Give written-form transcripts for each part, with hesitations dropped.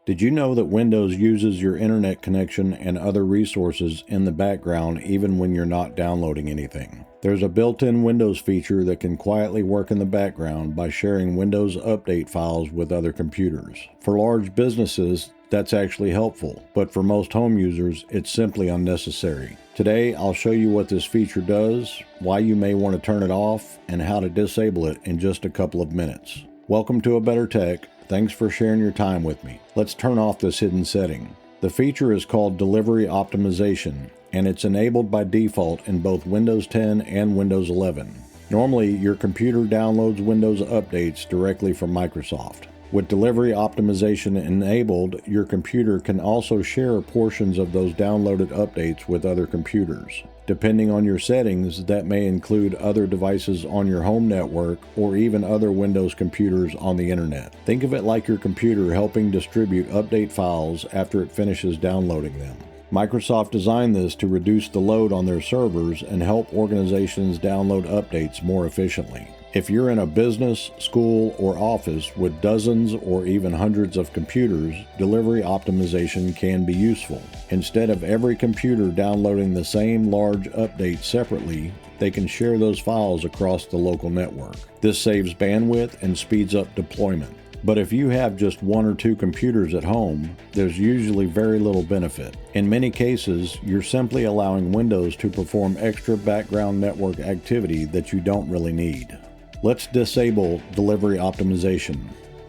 Did you know that Windows uses your internet connection and other resources in the background even when you're not downloading anything? There's a built-in Windows feature that can quietly work in the background by sharing Windows Update files with other computers. For large businesses, that's actually helpful, but for most home users, it's simply unnecessary. Today, I'll show you what this feature does, why you may want to turn it off, and how to disable it in just a couple of minutes. Welcome to A Better Tech. Thanks for sharing your time with me. Let's turn off this hidden setting. The feature is called Delivery Optimization, and it's enabled by default in both Windows 10 and Windows 11. Normally, your computer downloads Windows updates directly from Microsoft. With Delivery Optimization enabled, your computer can also share portions of those downloaded updates with other computers. Depending on your settings, that may include other devices on your home network or even other Windows computers on the internet. Think of it like your computer helping distribute update files after it finishes downloading them. Microsoft designed this to reduce the load on their servers and help organizations download updates more efficiently. If you're in a business, school, or office with dozens or even hundreds of computers, delivery optimization can be useful. Instead of every computer downloading the same large update separately, they can share those files across the local network. This saves bandwidth and speeds up deployment. But if you have just one or two computers at home, there's usually very little benefit. In many cases, you're simply allowing Windows to perform extra background network activity that you don't really need. Let's disable Delivery Optimization.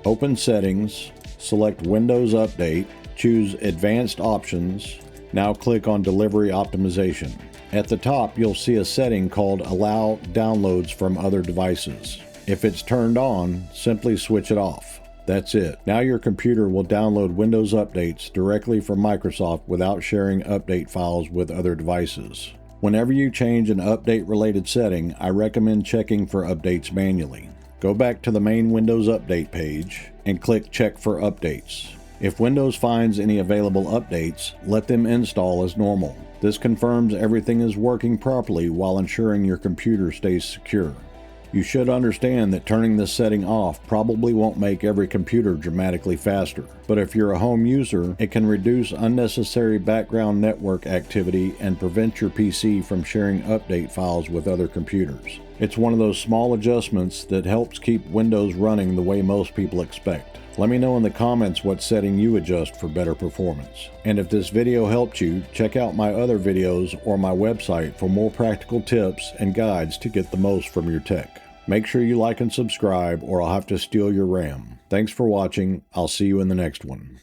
Open Settings, select Windows Update, choose Advanced Options. Now click on Delivery Optimization. At the top, you'll see a setting called Allow Downloads from Other Devices. If it's turned on, simply switch it off. That's it. Now your computer will download Windows updates directly from Microsoft without sharing update files with other devices. Whenever you change an update-related setting, I recommend checking for updates manually. Go back to the main Windows Update page and click Check for Updates. If Windows finds any available updates, let them install as normal. This confirms everything is working properly while ensuring your computer stays secure. You should understand that turning this setting off probably won't make every computer dramatically faster, but if you're a home user, it can reduce unnecessary background network activity and prevent your PC from sharing update files with other computers. It's one of those small adjustments that helps keep Windows running the way most people expect. Let me know in the comments what setting you adjust for better performance. And if this video helped you, check out my other videos or my website for more practical tips and guides to get the most from your tech. Make sure you like and subscribe or I'll have to steal your RAM. Thanks for watching. I'll see you in the next one.